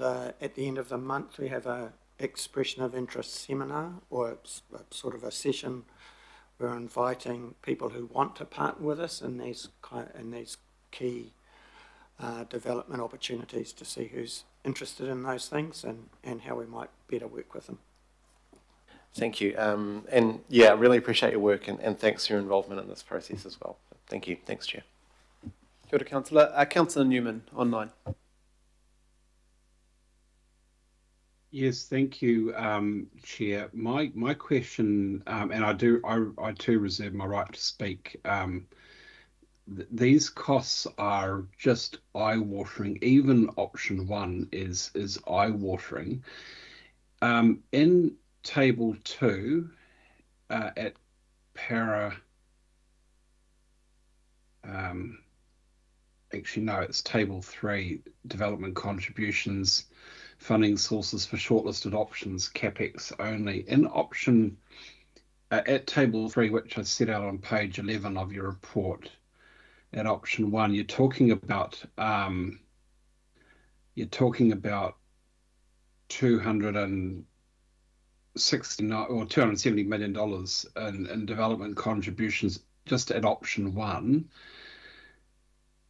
at the end of the month, we have a expression of interest seminar, or sort of a session. We're inviting people who want to partner with us in these key development opportunities to see who's interested in those things and how we might better work with them. Thank you. And yeah, I really appreciate your work and thanks for your involvement in this process as well. Thank you. Thanks, Chair. Kia ora, Councillor. Councillor Newman, online. Yes, thank you, Chair. My question, and I too reserve my right to speak. These costs are just eye-watering. Even option 1 is eye-watering. In table 2, at para. Actually, no, it's table 3, development contributions, funding sources for shortlisted options, CapEx only. In option, at table 3, which I set out on page 11 of your report, at option 1, you're talking about $269 or $270 million in development contributions just at option 1.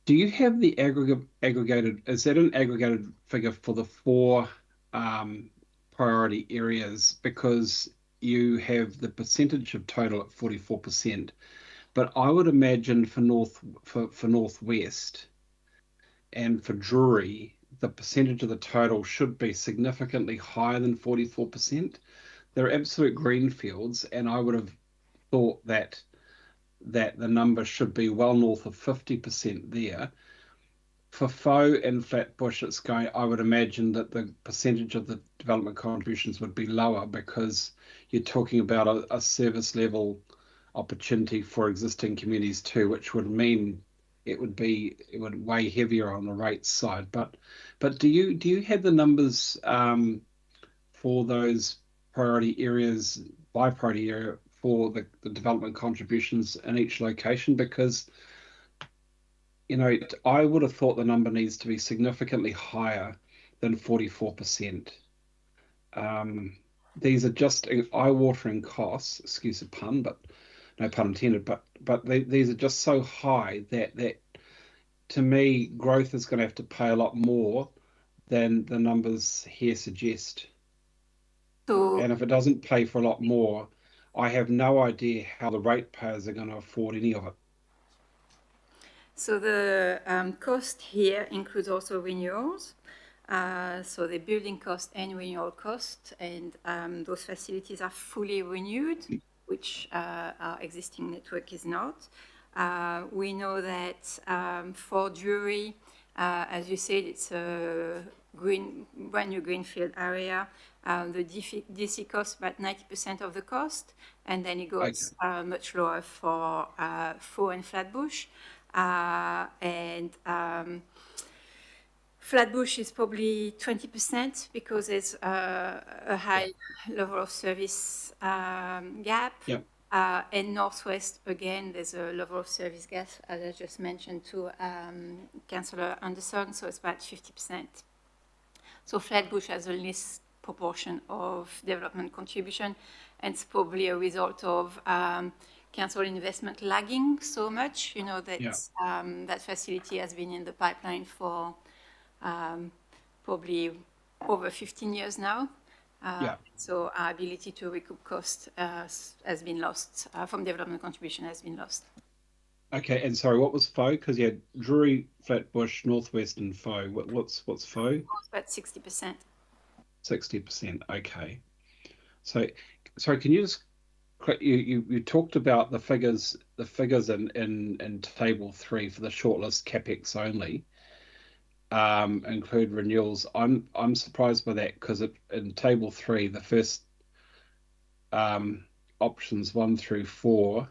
Do you have the aggregated? Is that an aggregated figure for the 4 priority areas? Because you have the percentage of total at 44%, but I would imagine for Northwest and for Drury, the percentage of the total should be significantly higher than 44%. They're absolute greenfields, and I would have thought that the number should be well north of 50% there. For Faux and Flatbush, I would imagine that the percentage of the development contributions would be lower because you're talking about a service level opportunity for existing communities too, which would mean it would weigh heavier on the rates side. But do you have the numbers for those priority areas by priority area for the development contributions in each location? Because I would have thought the number needs to be significantly higher than 44%. These are just eye-watering costs, excuse the pun, but no pun intended, but these are just so high that to me, growth is going to have to pay a lot more than the numbers here suggest. And if it doesn't pay for a lot more, I have no idea how the ratepayers are going to afford any of it. So the cost here includes also renewals. So the building cost and renewal cost, and those facilities are fully renewed, which our existing network is not. We know that for Drury, as you said, it's a brand new greenfield area. The DC costs about 90% of the cost, and then it goes much lower for Faux and Flatbush. Flatbush is probably 20% because there's a high level of service gap. Yep. And Northwest, again, there's a level of service gap, as I just mentioned to Councillor Anderson, so it's about 50%. So Flatbush has the least proportion of development contribution, and it's probably a result of council investment lagging so much, that that facility has been in the pipeline for probably over 15 years now. So our ability to recoup cost has been lost, from development contribution has been lost. Okay, and sorry, what was Faux? Because you had Drury, Flatbush, Northwest, and Faux. What's Faux? About 60%. 60%. Okay. So, sorry, can you just you talked about the figures in table 3 for the shortlist CapEx only include renewals. I'm surprised by that, because in table 3, the first options 1 through 4,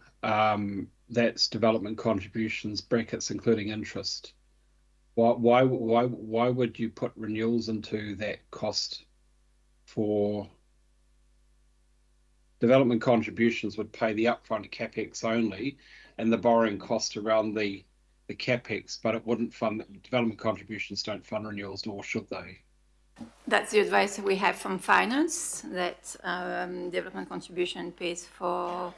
that's development contributions brackets including interest. Why would you put renewals into that cost? For development contributions would pay the upfront CapEx only and the borrowing cost around the CapEx, but it wouldn't fund development contributions. Don't fund renewals, nor should they. That's the advice we have from finance, that development contribution pays for.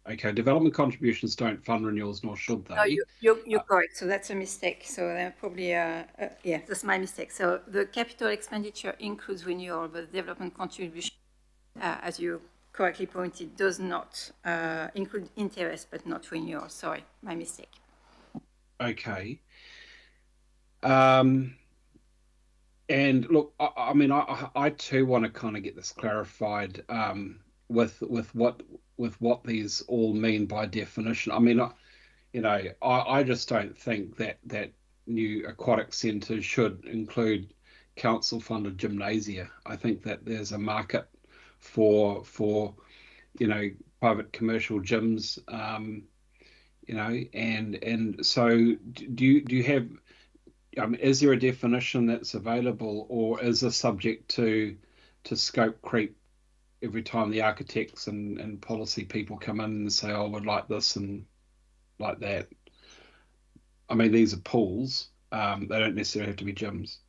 Okay, development contributions don't fund renewals, nor should No, they. you're correct. So that's a mistake. So probably, yeah, that's my mistake. So the capital expenditure includes renewal, but development contribution, as you correctly pointed, does not include interest, but not renewal. Sorry, my mistake. Okay. And look, I mean, I too want to kind of get this clarified with what these all mean by definition. I mean, I just don't think that new aquatic centres should include council-funded gymnasia. I think that there's a market for private commercial gyms, and so do you have? Is there a definition that's available, or is this subject to scope creep every time the architects and policy people come in and say, "Oh, we'd like this and like that"? I mean, these are pools. They don't necessarily have to be gyms.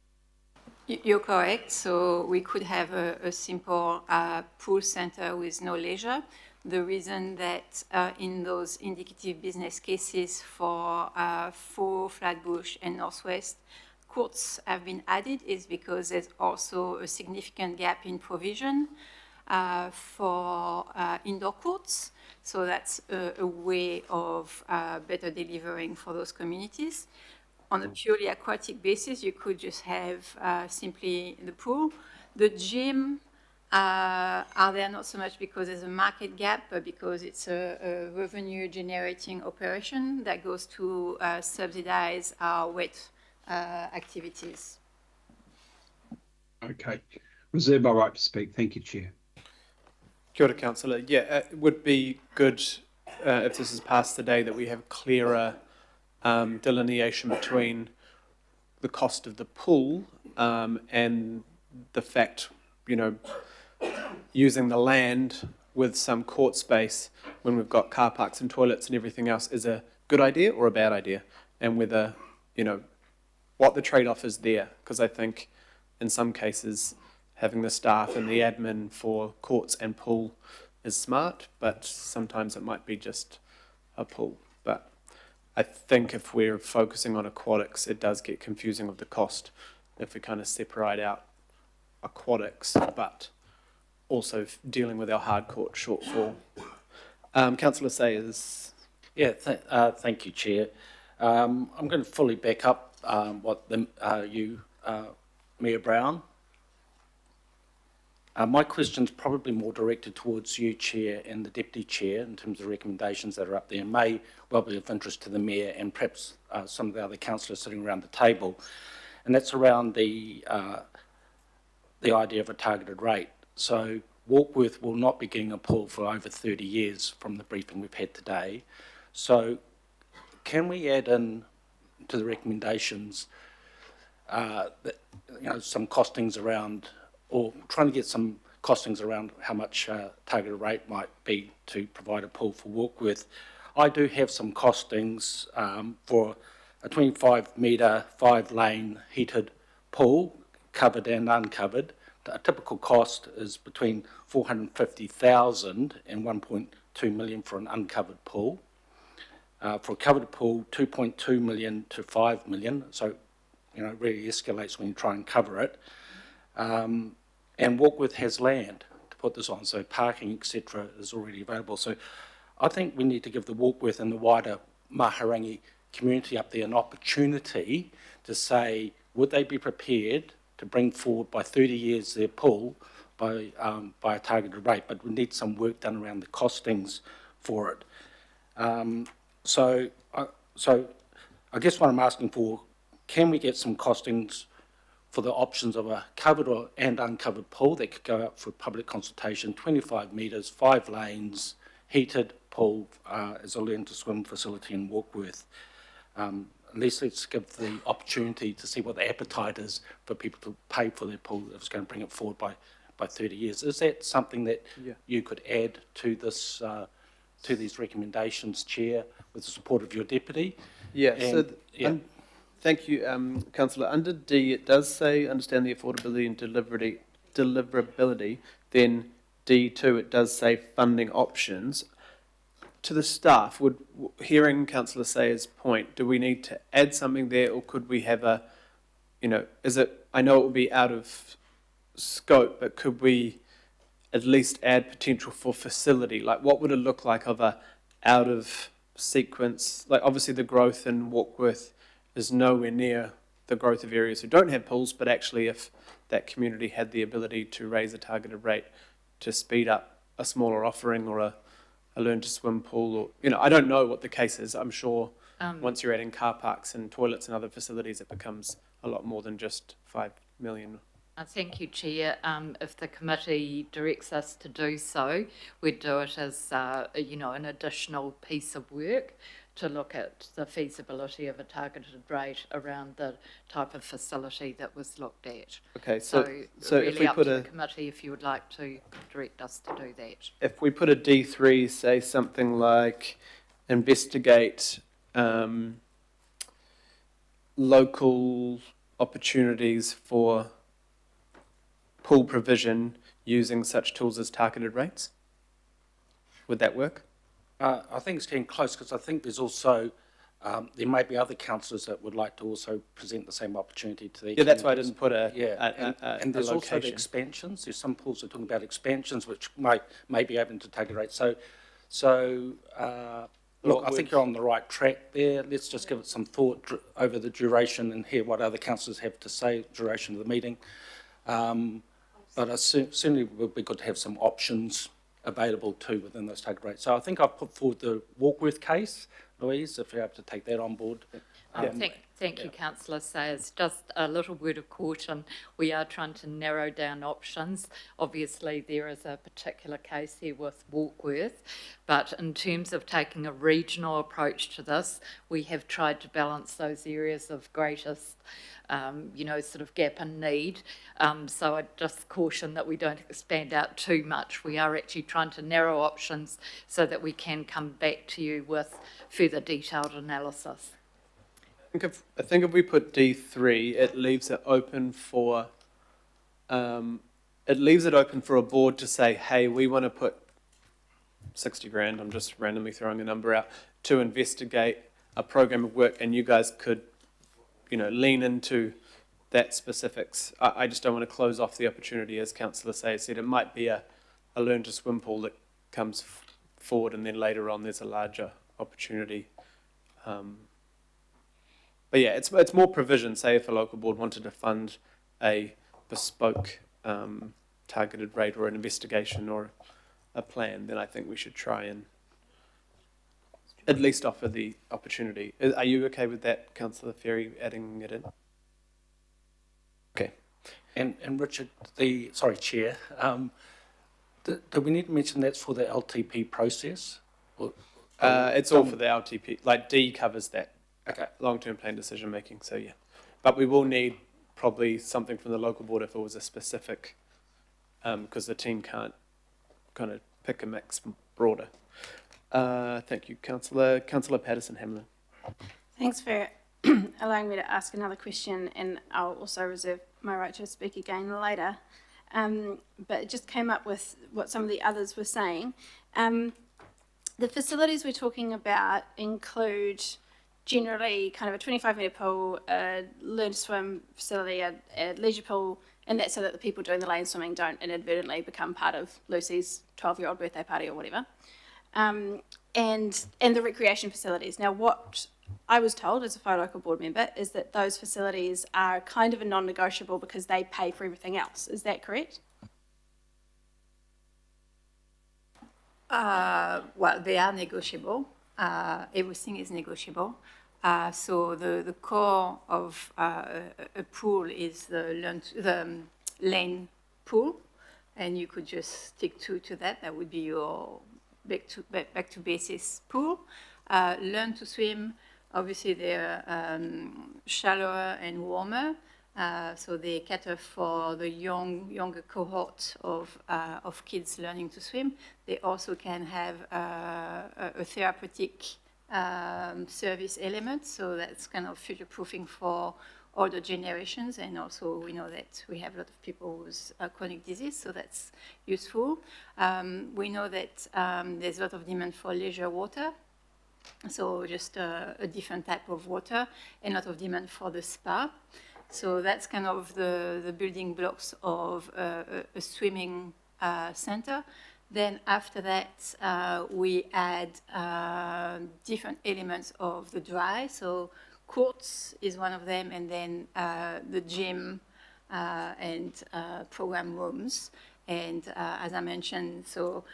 You're correct. So we could have a simple pool center with no leisure. The reason that in those indicative business cases for Faux, Flatbush, and Northwest, courts have been added is because there's also a significant gap in provision for indoor courts. So that's a way of better delivering for those communities. On a purely aquatic basis, you could just have simply the pool. The gym are there not so much because there's a market gap, but because it's a revenue-generating operation that goes to subsidize our wet activities. Okay. Reserve my right to speak. Thank you, Chair. Kia ora, Councillor. Yeah, it would be good if this is passed today that we have clearer delineation between the cost of the pool and the fact, using the land with some court space when we've got car parks and toilets and everything else is a good idea or a bad idea, and whether, what the trade-off is there. Because I think in some cases having the staff and the admin for courts and pool is smart, but sometimes it might be just a pool. But I think if we're focusing on aquatics, it does get confusing with the cost if we kind of separate out aquatics, but also dealing with our hard court shortfall. Councillor Sayers. Yeah, thank you, Chair. I'm going to fully back up what Mayor Brown. My question's probably more directed towards you, Chair, and the Deputy Chair in terms of recommendations that are up there, and may well be of interest to the Mayor and perhaps some of the other councillors sitting around the table. And that's around the idea of a targeted rate. So Warkworth will not be getting a pool for over 30 years from the briefing we've had today. So can we add in to the recommendations some costings around, or trying to get some costings around how much targeted rate might be to provide a pool for Warkworth? I do have some costings for a 25-metre, 5-lane heated pool, covered and uncovered. A typical cost is between $450,000 and $1.2 million for an uncovered pool. For a covered pool, $2.2 million to $5 million. So, it really escalates when you try and cover it. And Warkworth has land to put this on, so parking, etc., is already available. So I think we need to give the Warkworth and the wider Maharangi community up there an opportunity to say, would they be prepared to bring forward by 30 years their pool by a targeted rate, but we need some work done around the costings for it. So I guess what I'm asking for, can we get some costings for the options of a covered and uncovered pool that could go out for public consultation, 25 metres, 5 lanes, heated pool as a learn to swim facility in Warkworth. At least let's give the opportunity to see what the appetite is for people to pay for their pool if it's going to bring it forward by 30 years. Is that something that you could add to this, to these recommendations, Chair, with the support of your deputy? Yeah. And, Thank you, Councillor. Under D, it does say understand the affordability and deliverability. Then D2, it does say funding options. To the staff, hearing Councillor Sayer's point, do we need to add something there, or could we have a, is it? I know it will be out of scope, but could we at least add potential for facility? Like, what would it look like of a out of sequence? Like, obviously the growth in Warkworth is nowhere near the growth of areas who don't have pools, but actually if that community had the ability to raise a targeted rate to speed up a smaller offering or a learn to swim pool, or, I don't know what the case is. I'm sure once you're adding car parks and toilets and other facilities, it becomes a lot more than just 5 million. Thank you, Chair. If the committee directs us to do so, we'd do it as, an additional piece of work to look at the feasibility of a targeted rate around the type of facility that was looked at. Okay, so really if we up put to the committee if you would like to direct us to do that. If we put a D3, say something like investigate local opportunities for pool provision using such tools as targeted rates, would that work? I think it's getting close because I think there's also, there may be other councillors that would like to also present the same opportunity to their Yeah, that's why I communities. didn't put And there's a also the location. expansions. There's some pools that are talking about expansions which may be open to target rate. So look, I think you're on the right track there. Let's just give it some thought over the duration and hear what other councillors have to say duration of the meeting. But I certainly would be good to have some options available too within those target rates. So I think I've put forward the Warkworth case, Louise, if you're able to take that on board. Thank you, Councillor Sayers. Just a little word of caution. We are trying to narrow down options. Obviously, there is a particular case here with Warkworth, but in terms of taking a regional approach to this, we have tried to balance those areas of greatest sort of gap and need. So I just caution that we don't expand out too much. We are actually trying to narrow options so that we can come back to you with further detailed analysis. I think if we put D3, it leaves it open for a board to say, hey, we want to put 60 grand, I'm just randomly throwing a number out, to investigate a program of work, and you guys could, lean into that specifics. I just don't want to close off the opportunity, as Councillor Sayers said. It might be a learn to swim pool that comes forward, and then later on there's a larger opportunity. But yeah, it's more provision. Say if a local board wanted to fund a bespoke targeted rate or an investigation or a plan, then I think we should try and at least offer the opportunity. Are you okay with that, Councillor Ferry, adding it in? Okay. And Richard, Chair, do we need to mention that's for the LTP process? It's all for the LTP. Like D covers that. Okay. Long-term plan decision making. So yeah, but we will need probably something from the local board if it was a specific, because the team can't kind of pick a mix broader. Thank you, Councillor Patterson-Hamlin. Thanks for allowing me to ask another question, and I'll also reserve my right to speak again later. But it just came up with what some of the others were saying. The facilities we're talking about include generally kind of a 25-metre pool, a learn to swim facility, a leisure pool, and that's so that the people doing the lane swimming don't inadvertently become part of Lucy's 12-year-old birthday party or whatever. And the recreation facilities. Now, what I was told as a Whai Local board member is that those facilities are kind of a non-negotiable because they pay for everything else. Is that correct? Well, they are negotiable. Everything is negotiable. So the core of a pool is the lane pool, and you could just stick to that. That would be your back to basis pool. Learn to swim. Obviously, they're shallower and warmer, so they cater for the younger cohort of kids learning to swim. They also can have a therapeutic service element. So that's kind of future proofing for older generations. And also we know that we have a lot of people with chronic disease, so that's useful. We know that there's a lot of demand for leisure water. So just a different type of water, and a lot of demand for the spa. So that's kind of the building blocks of a swimming center. Then after that, we add different elements of the dry. So courts is one of them, and then the gym and program rooms. And as I mentioned, so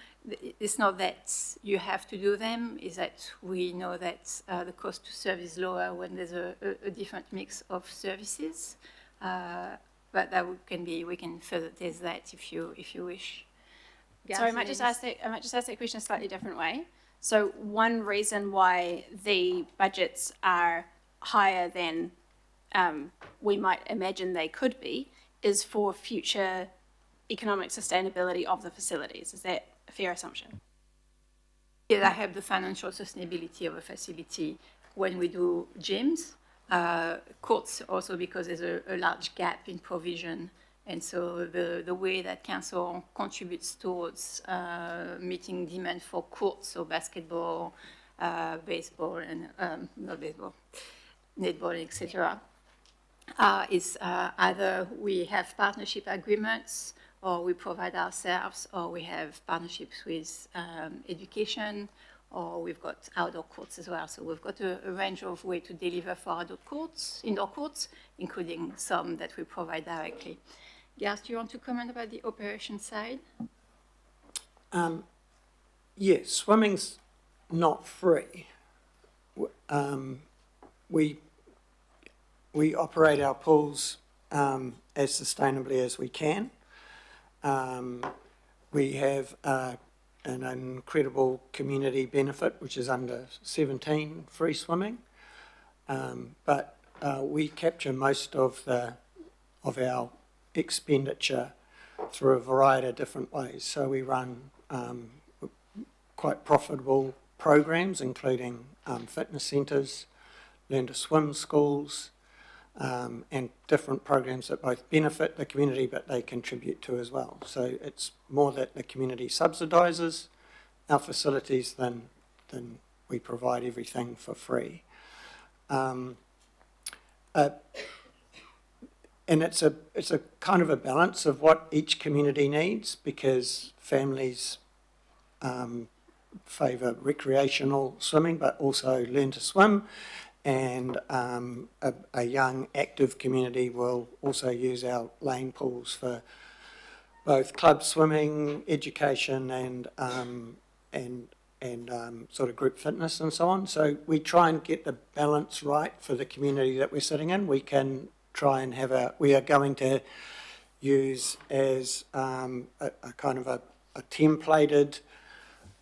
it's not that you have to do them, it's that we know that the cost to serve is lower when there's a different mix of services. But that we can further test that if you wish. Sorry, I might just ask that question a slightly different way. So one reason why the budgets are higher than we might imagine they could be is for future economic sustainability of the facilities. Is that a fair assumption? Yeah, that help the financial sustainability of a facility when we do gyms. Courts also because there's a large gap in provision. And so the way that council contributes towards meeting demand for courts, so basketball, baseball, and not baseball, netball, etc., is either we have partnership agreements, or we provide ourselves, or we have partnerships with education, or we've got outdoor courts as well. So we've got a range of ways to deliver for indoor courts, including some that we provide directly. Garth, do you want to comment about the operation side? Yes, swimming's not free. We operate our pools as sustainably as we can. We have an incredible community benefit, which is under 17 free swimming, but we capture most of our expenditure through a variety of different ways. So we run quite profitable programs, including fitness centres, learn to swim schools, and different programs that both benefit the community but they contribute to as well. So it's more that the community subsidises our facilities than we provide everything for free. And it's a kind of a balance of what each community needs, because families favour recreational swimming but also learn to swim, and a young active community will also use our lane pools for both club swimming, education, and sort of group fitness and so on. So we try and get the balance right for the community that we're sitting in. We can try and we are going to use as a kind of a templated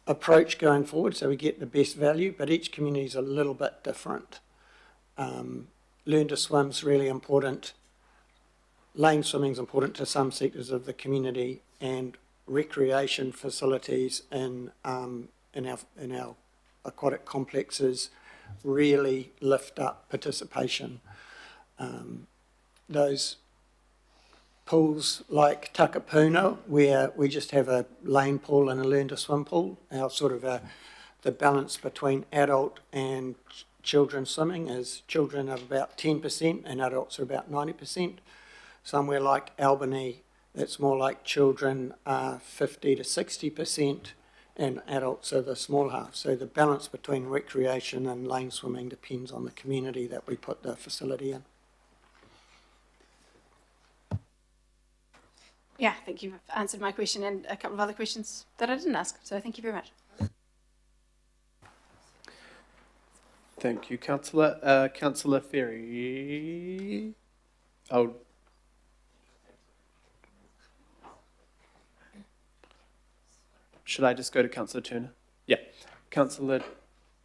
approach going forward, so we get the best value, but each community is a little bit different. Learn to swim's really important. Lane swimming's important to some sectors of the community, and recreation facilities in our aquatic complexes really lift up participation. Those pools like Takapuna, where we just have a lane pool and a learn to swim pool, our sort of the balance between adult and children swimming is children are about 10% and adults are about 90%. Somewhere like Albany, it's more like children are 50 to 60% and adults are the small half. So the balance between recreation and lane swimming depends on the community that we put the facility in. Yeah, I think you've answered my question and a couple of other questions that I didn't ask. So thank you very much. Thank you, Councillor. Councillor Ferry. Should I just go to Councillor Turner? Yeah. Councillor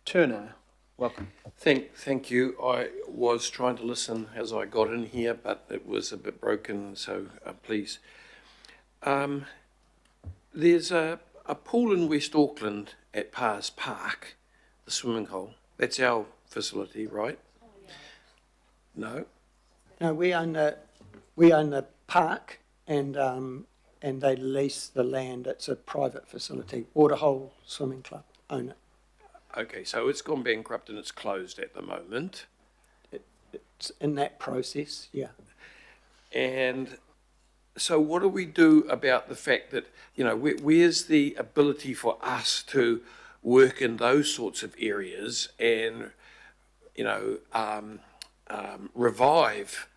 Turner, welcome. Thank you. I was trying to listen as I got in here, but it was a bit broken, so please. There's a pool in West Auckland at Pars Park, the swimming hole, That's our facility, right? No? No, we own the park and they lease the land. It's a private facility. Waterhole Swimming Club own it. Okay, so it's gone bankrupt and it's closed at the moment. It's in that process, yeah. And so what do we do about the fact that, you know, where's the ability for us to work in those sorts of areas and, you know, revive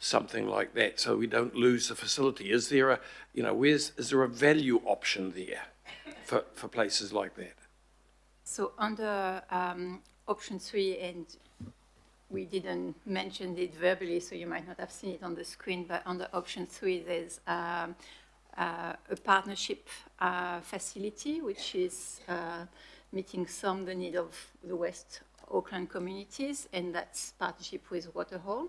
something like that so we don't lose the facility? Is there a, you know, is there a value option there for places like that? So under option 3, and we didn't mention it verbally, so you might not have seen it on the screen, but under option 3, there's a partnership facility, which is meeting the need of the West Auckland communities, and that's partnership with Waterhole,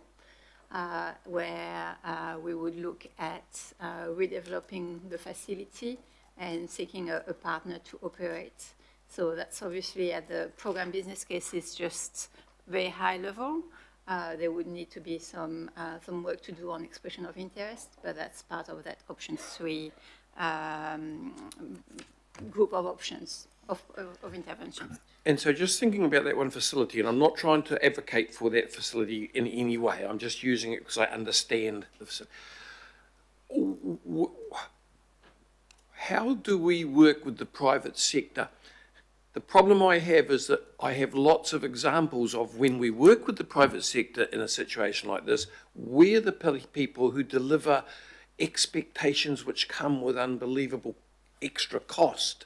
where we would look at redeveloping the facility and seeking a partner to operate. So that's obviously at the program business case is just very high level. There would need to be some work to do on expression of interest, but that's part of that option 3 group of options of interventions. And so just thinking about that one facility, and I'm not trying to advocate for that facility in any way, I'm just using it because I understand the facility. How do we work with the private sector? The problem I have is that I have lots of examples of when we work with the private sector in a situation like this, we're the people who deliver expectations which come with unbelievable extra cost.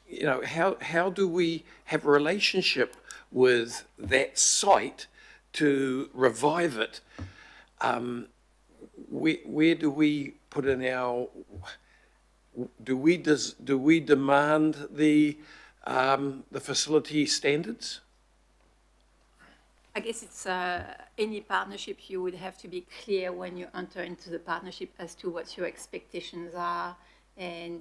You know, how do we have a relationship with that site to revive it? Where do we put in our? Do we demand the facility standards? I guess it's any partnership, you would have to be clear when you enter into the partnership as to what your expectations are, and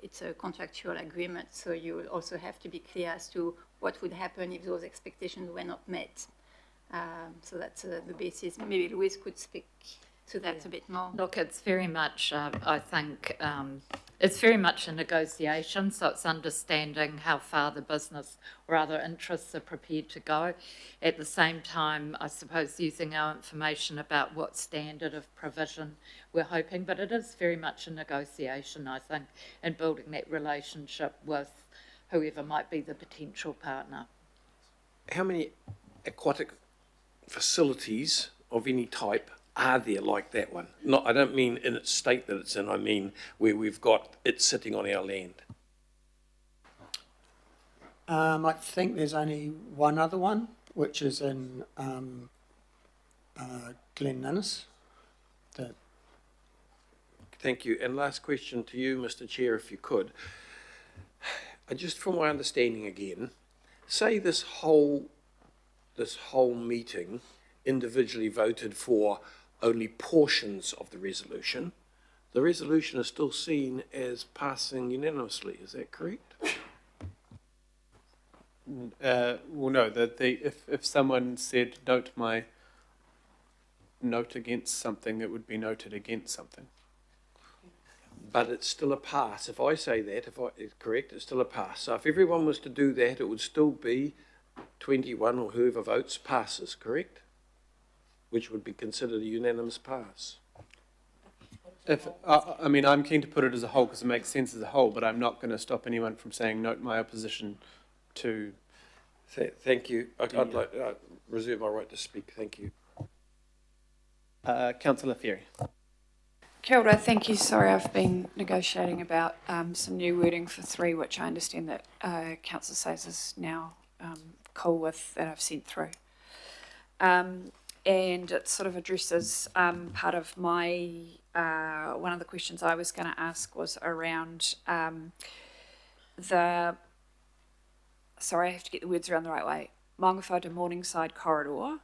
it's a contractual agreement, so you will also have to be clear as to what would happen if those expectations were not met. So that's the basis. Maybe Louise could speak to that a bit more. Look, it's very much, I think, it's very much a negotiation, so it's understanding how far the business or other interests are prepared to go. At the same time, I suppose, using our information about what standard of provision we're hoping, but it is very much a negotiation, I think, and building that relationship with whoever might be the potential partner. How many aquatic facilities of any type are there like that one? Not, I don't mean in its state that it's in, I mean where we've got it sitting on our land. I think there's only one other one, which is in Glen Innes. Thank you. And last question to you, Mr. Chair, if you could. Just from my understanding again, say this whole meeting individually voted for only portions of the resolution is still seen as passing unanimously. Is that correct? Well, no. If someone said note against something, it would be noted against something. But it's still a pass. If I say that, it's correct, it's still a pass. So if everyone was to do that, it would still be 21 or whoever votes passes, correct? Which would be considered a unanimous pass. I mean, I'm keen to put it as a whole because it makes sense as a whole, but I'm not going to stop anyone from saying note my opposition to. Thank you. I'd like to reserve my right to speak. Thank you. Councillor Ferry. Kia ora, thank you. Sorry, I've been negotiating about some new wording for 3, which I understand that Councillor Sayers is now cool with, that I've sent through. And it sort of addresses part of my, one of the questions I was going to ask was around sorry, I have to get the words around the right way, Maungawhau to Morningside corridor,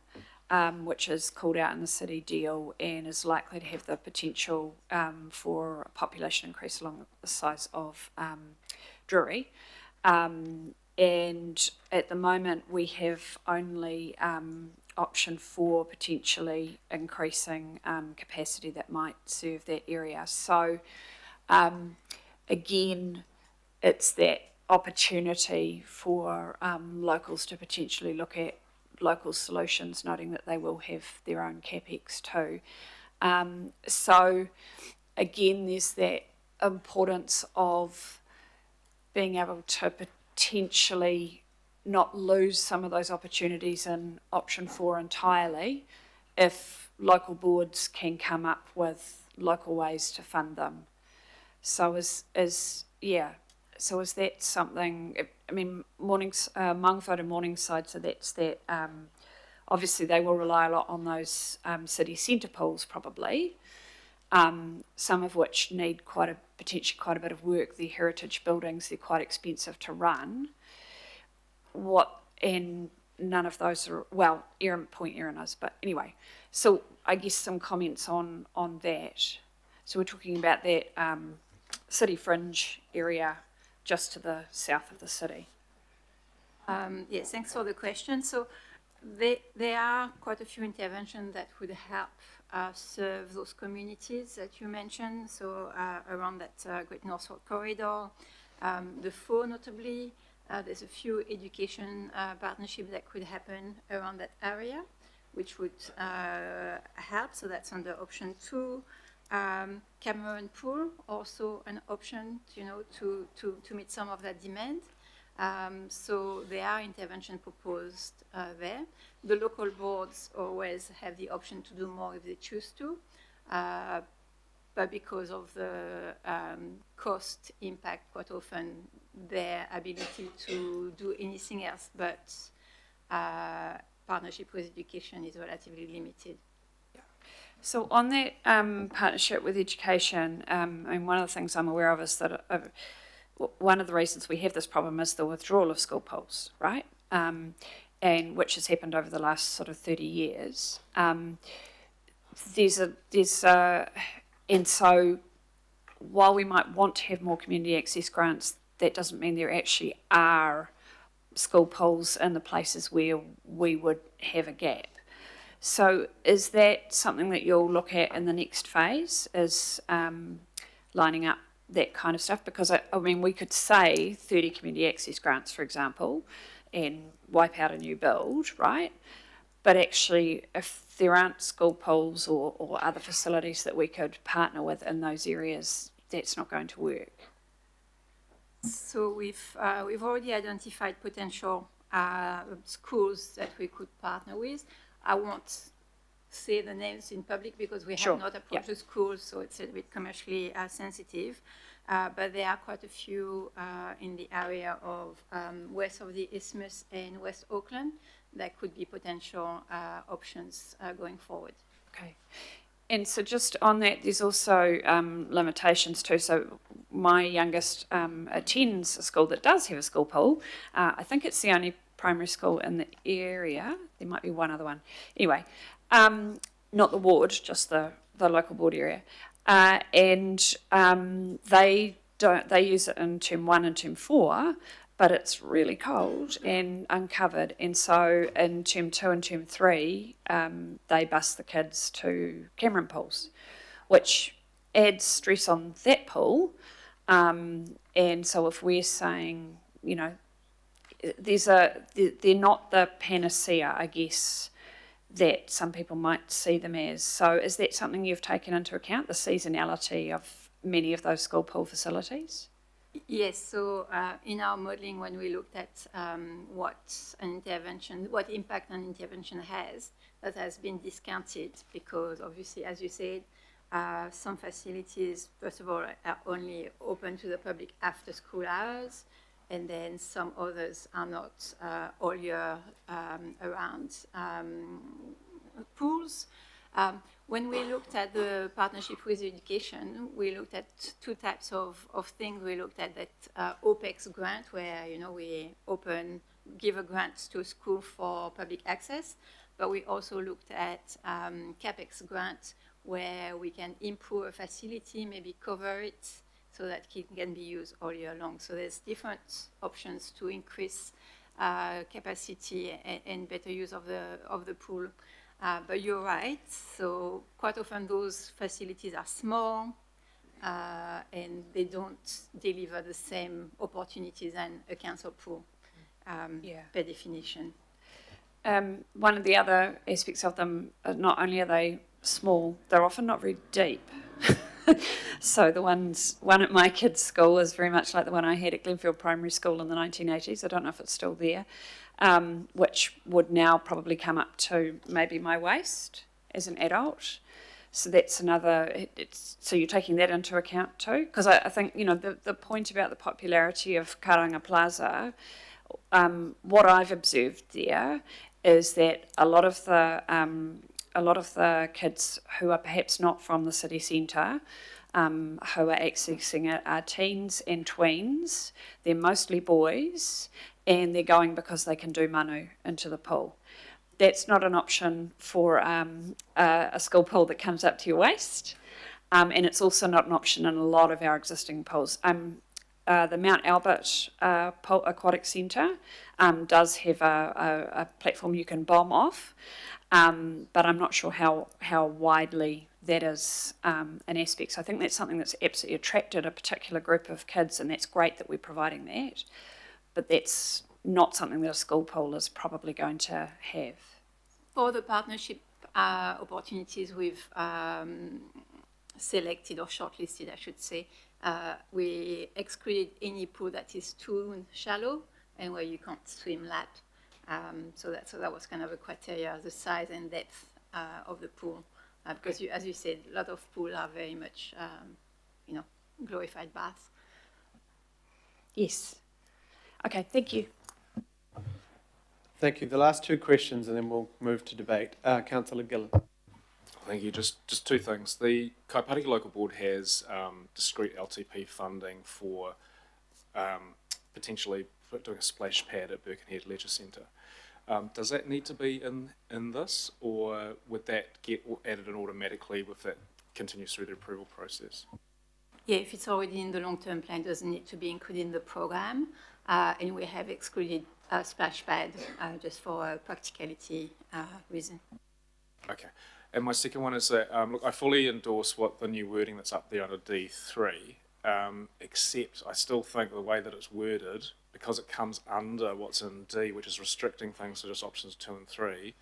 which is called out in the city deal and is likely to have the potential for a population increase along the size of Drury. and at the moment we have only option for potentially increasing capacity that might serve that area. So again, it's that opportunity for locals to potentially look at local solutions, noting that they will have their own capex too. So again, there's that importance of being able to potentially not lose some of those opportunities in option 4 entirely if local boards can come up with local ways to fund them. So is that something, I mean, Mangawhata and Morningside, so that's that, obviously they will rely a lot on those city centre pools probably, some of which need potentially quite a bit of work. They're heritage buildings, they're quite expensive to run. And none of those are, well, Point Erin is, but anyway. So I guess some comments on that. So we're talking about that city fringe area just to the south of the city. Yes, thanks for the question. So there are quite a few interventions that would help serve those communities that you mentioned. So around that Great Northward Corridor, the FO notably, there's a few education partnerships that could happen around that area, which would help. So that's under option 2. Cameron Pool, also an option, to meet some of that demand. So there are interventions proposed there. The local boards always have the option to do more if they choose to, but because of the cost impact, quite often their ability to do anything else but partnership with education is relatively limited. So on that partnership with education, and one of the things I'm aware of is that one of the reasons we have this problem is the withdrawal of school pools, right? And which has happened over the last sort of 30 years. And so while we might want to have more community access grants, that doesn't mean there actually are school pools in the places where we would have a gap. So is that something that you'll look at in the next phase, is lining up that kind of stuff? Because, I mean, we could say 30 community access grants, for example, and wipe out a new build, right? But actually, if there aren't school pools or other facilities that we could partner with in those areas, that's not going to work. So we've already identified potential schools that we could partner with. I won't say the names in public because we have not approached the schools, so it's a bit commercially sensitive. But there are quite a few in the area of west of the Isthmus and West Auckland that could be potential options going forward. Okay. And so just on that, there's also limitations too. So my youngest attends a school that does have a school pool. I think it's the only primary school in the area. There might be one other one. Anyway, not the ward, just the local board area. And they use it in term 1 and term 4, but it's really cold and uncovered. And so in term 2 and term 3, they bus the kids to Cameron pools, which adds stress on that pool. And so if we're saying, they're not the panacea, I guess, that some people might see them as. So is that something you've taken into account, the seasonality of many of those school pool facilities? Yes, so in our modelling, when we looked at what impact an intervention has, that has been discounted because obviously, as you said, some facilities, first of all, are only open to the public after school hours, and then some others are not all year around pools. When we looked at the partnership with education, we looked at two types of things. We looked at that OPEX grant, where we give a grant to a school for public access, but we also looked at CAPEX grant, where we can improve a facility, maybe cover it, so that it can be used all year long. So there's different options to increase capacity and better use of the pool. But you're right. So quite often those facilities are small and they don't deliver the same opportunities than a council pool per definition. One of the other aspects of them, not only are they small, they're often not very deep. So one at my kids' school is very much like the one I had at Glenfield Primary School in the 1980s. I don't know if it's still there, which would now probably come up to maybe my waist as an adult. So that's another. So you're taking that into account too, because I think the point about the popularity of Karanga Plaza. What I've observed there is that a lot of the kids who are perhaps not from the city centre, who are accessing it, are teens and tweens. They're mostly boys, and they're going because they can do manu into the pool. That's not an option for a school pool that comes up to your waist, and it's also not an option in a lot of our existing pools. The Mount Albert Aquatic Centre does have a platform you can bomb off, but I'm not sure how widely that is an aspect. So I think that's something that's absolutely attracted a particular group of kids, and that's great that we're providing that, but that's not something that a school pool is probably going to have. For the partnership opportunities we've selected or shortlisted, I should say, we excluded any pool that is too shallow and where you can't swim lap. So that was kind of a criteria, the size and depth of the pool. Because as you said, a lot of pools are very much, glorified baths. Yes. Okay, thank you. Thank you. The last two questions, and then we'll move to debate. Councillor Gillen. Thank you. Just two things. The Kaipātiki Local Board has discrete LTP funding for potentially doing a splash pad at Birkenhead Leisure Centre. Does that need to be in this, or would that get added in automatically if that continues through the approval process? Yeah, if it's already in the long-term plan, it doesn't need to be included in the program. And we have excluded a splash pad just for a practicality reason. Okay. And my second one is that, look, I fully endorse what the new wording that's up there under D3, except I still think the way that it's worded, because it comes under what's in D, which is restricting things to just options 2 and 3,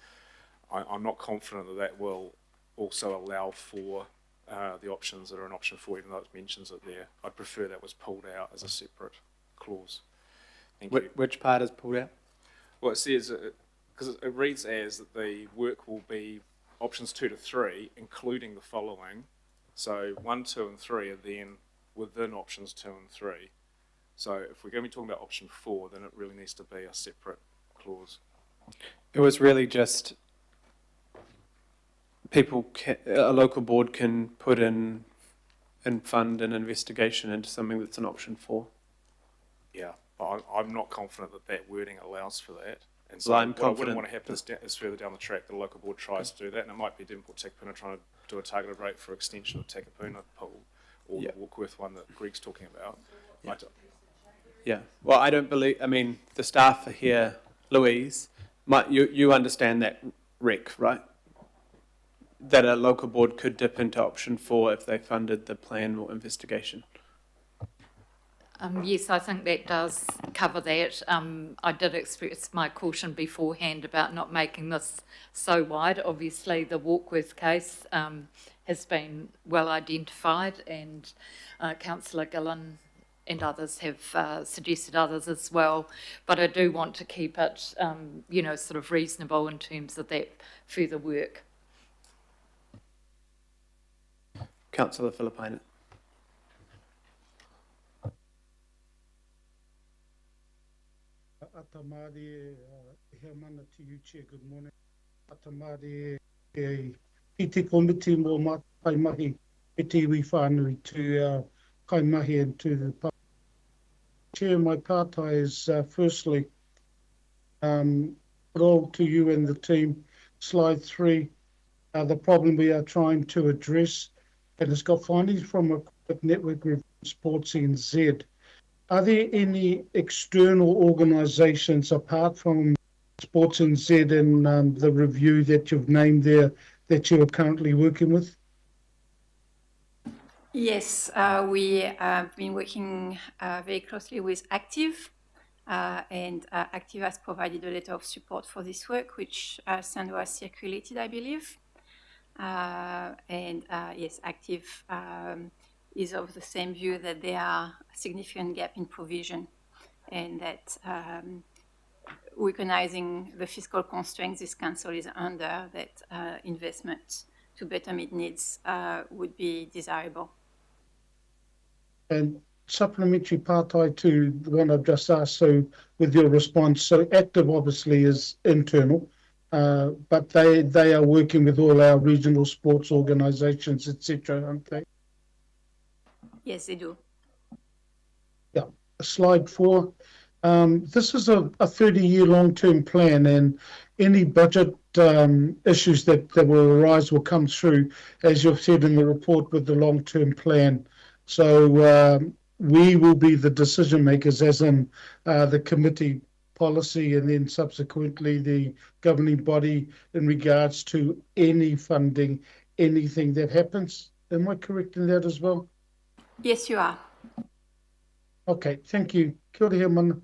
I'm not confident that will also allow for the options that are in option 4, even though it mentions it there. I'd prefer that was pulled out as a separate clause. Thank you. Which part is pulled out? Well, it says, because it reads as that the work will be options 2 to 3, including the following. So 1, 2 and 3 are then within options 2 and 3. So if we're going to be talking about option 4, then it really needs to be a separate clause. It was really just a local board can put in and fund an investigation into something that's an option 4. Yeah, but I'm not confident that wording allows for that. And so Well, I'm what I confident. wouldn't want to happen is further down the track the local board tries to do that, and it might be Devonport Takapuna trying to do a targeted rate for extension of Takapuna pool, or Yeah. the Warkworth one that Greg's talking about. Yeah. Yeah. Well, I don't believe. I mean, the staff are here. Louise, you understand that, Rick, right? That a local board could dip into option 4 if they funded the plan or investigation. Yes, I think that does cover that. I did express my caution beforehand about not making this so wide. Obviously, the Warkworth case has been well identified, and Councillor Gillen and others have suggested others as well. But I do want to keep it, sort of reasonable in terms of that further work. Councillor Filipainen. Atamari, he mana to you, Chair, good morning. Atamari, piti komiti mō mātai mahi, e te iwi whānui to kaimahi and to the party. Chair, my partai is firstly, role to you and the team, slide 3, the problem we are trying to address, and it's got findings from Network Review Sports NZ. Are there any external organisations apart from Sports NZ and the review that you've named there that you are currently working with? Yes, we have been working very closely with Active, and Active has provided a letter of support for this work, which Sandra has circulated, I believe. Yes, Active is of the same view that there are a significant gap in provision, and that recognizing the fiscal constraints this council is under, that investment to better meet needs would be desirable. And supplementary part to the one I've just asked, so with your response, so Active obviously is internal, but they are working with all our regional sports organisations, etc., aren't they? Yes, they do. Yeah. Slide 4. This is a 30-year long-term plan, and any budget issues that will arise will come through, as you've said in the report, with the long-term plan. So we will be the decision makers, as in the committee policy, and then subsequently the governing body in regards to any funding, anything that happens. Am I correct in that as well? Yes, you are. Okay, thank you. Kia ora, mana.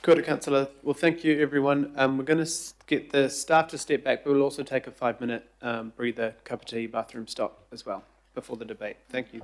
Kia ora, Councillor. Well, thank you, everyone. We're going to get the staff to step back, but we'll also take a 5-minute breather, cup of tea, bathroom stop as well before the debate. Thank you.